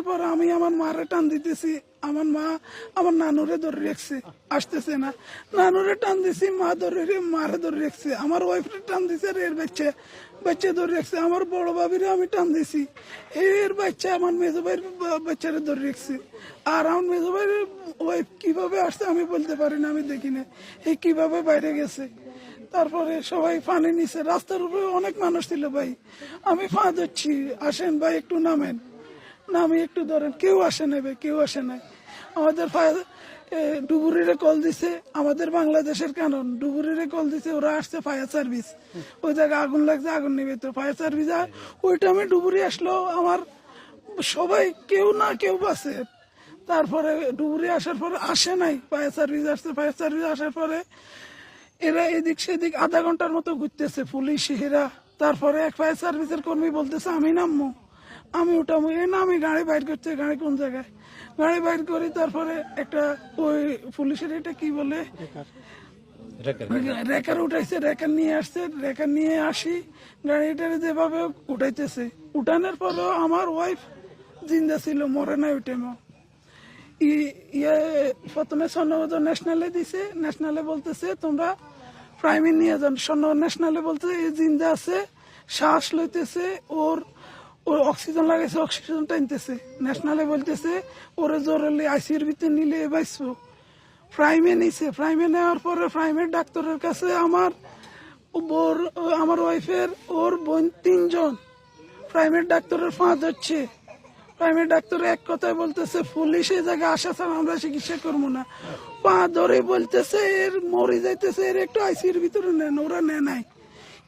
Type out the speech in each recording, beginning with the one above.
পরে আমি আমার মারে টান দিতেছি, আমার মা আমার নানুরে ধরে রেখছে, আসতেছে না। নানুরে টান দিছি, মা ধরে মারে ধরে রেখছে। আমার ওয়াইফরে টান দিছে, এর বাচ্চা বাচ্চা ধরে রেখছে। আমার বড় ভাবিরে আমি টান দিছি, এর বাচ্চা আমার মেজো ভাইয়ের বাচ্চারে ধরে রেখছে। আর আমার মেজো ভাইয়ের ওয়াইফ কিভাবে আসছে আমি বলতে পারি না, আমি দেখি না এই কিভাবে বাইরে গেছে। তারপরে সবাই পানি নিছে, রাস্তার উপরে অনেক মানুষ ছিল ভাই। আমি ফা দিচ্ছি, আসেন ভাই একটু নামেন, নামি একটু ধরেন। কেউ আসে নাই ভাই, কেউ আসে নাই। আমাদের ডুবুরিরে কল দিছে, আমাদের বাংলাদেশের কারণ ডুবুরিরে কল দিছে, ওরা আসছে ফায়ার সার্ভিস। ওই জায়গায় আগুন লাগছে, আগুন নিবে তো ফায়ার সার্ভিস। ওই টাইমে ডুবুরি আসলো, আমার সবাই কেউ না কেউ বাসে। তারপরে ডুবুরি আসার পরে আসে নাই, ফায়ার সার্ভিস আসছে। ফায়ার সার্ভিস আসার পরে এরা এদিক সেদিক আধা ঘন্টার মতো ঘুরতেছে, পুলিশ এরা। তারপরে এক ফায়ার সার্ভিসের কর্মী বলতেছে আমি নামবো, আমি উঠাবো। এ না, আমি গাড়ি বাইর করতে, গাড়ি কোন জায়গায়, গাড়ি বাইর করি। তারপরে একটা ওই পুলিশের এটা কি বলে, রেকার উঠাইছে, রেকার নিয়ে আসছে, রেকার নিয়ে আসি গাড়িটা যেভাবে উঠাইতেছে। উঠানোর পরেও আমার ওয়াইফ জিন্দা ছিল, মরে নাই ওই টাইমও। প্রথমে স্বর্ণপদক ন্যাশনালে দিছে, ন্যাশনালে বলতেছে তোমরা প্রাইমে নিয়ে যান। স্বর্ণ ন্যাশনালে বলতেছে এই জিন্দা আছে, শ্বাস লইতেছে, ওর অক্সিজেন লাগাইছে, অক্সিজেন টানতেছে। ন্যাশনালে বলতেছে ওরে জোরালি আইসিউর ভিতরে নিলে বাঁচবো। প্রাইমে নিছে, প্রাইমে নেওয়ার পরে প্রাইমের ডাক্তারের কাছে আমার ওয়াইফের ওর বোন 3 জন প্রাইমের ডাক্তারের ফাঁদ হচ্ছে। প্রাইমের ডাক্তার এক কথায় বলতেছে পুলিশ এই জায়গায় আসা ছাড়া আমরা চিকিৎসা করবো না। পা ধরে বলতেছে এর মরে যাইতেছে, এর একটু আইসিউর ভিতরে নেন, ওরা নেয় নাই।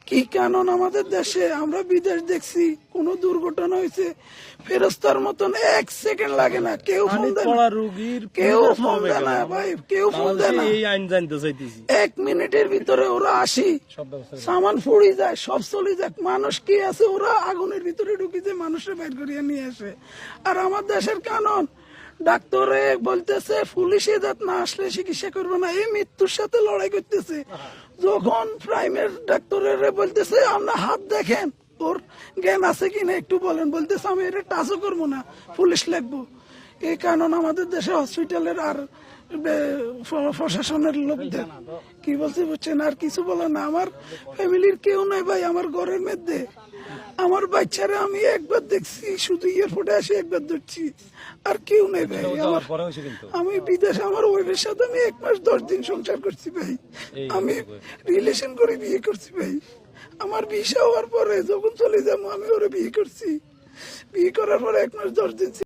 কি কারণ আমাদের দেশে, আমরা বিদেশ দেখছি, কোন দুর্ঘটনা হয়েছে ফেরস্তার মতন 1 সেকেন্ড লাগে না, কেউ ফোন দেয় না, কেউ ফোন দেয় না ভাই, কেউ ফোন দেয় না। 1 মিনিটের ভিতরে ওরা আসি, সামান ফুড়ি যায়, সব চলে যায়। মানুষ কি আছে, ওরা আগুনের ভিতরে ঢুকিছে, মানুষের বাইর করিয়া নিয়ে আসে। আর আমার দেশের কারণ ডাক্তারে বলতেছে পুলিশে যাত না আসলে চিকিৎসা করবে না, এই মৃত্যুর সাথে লড়াই করতেছে। যখন প্রাইমের ডাক্তারের বলতেছে আপনার হাত দেখেন, ওর জ্ঞান আছে কিনা একটু বলেন, বলতেছে আমি এটা টাচও করবো না, পুলিশ লাগবো। এই কারণ আমাদের দেশে হসপিটালের আর প্রশাসনের লোকদের কি বলছে বুঝছেন, আর কিছু বলে না। আমার ফ্যামিলির কেউ নাই ভাই, আমার ঘরের মধ্যে আমার বাচ্চারা আমি একবার দেখছি, শুধু এয়ারপোর্টে আসে একবার ধরছি, আর কেউ নেই ভাই। আমি বিদেশে আমার ওয়াইফের সাথে আমি 1 মাস 10 দিন সংসার করছি ভাই, আমি রিলেশন করে বিয়ে করছি ভাই। আমার ভিসা হওয়ার পরে যখন চলে যাবো আমি ওরা বিয়ে করছি, বিয়ে করার পরে 1 মাস 10 দিন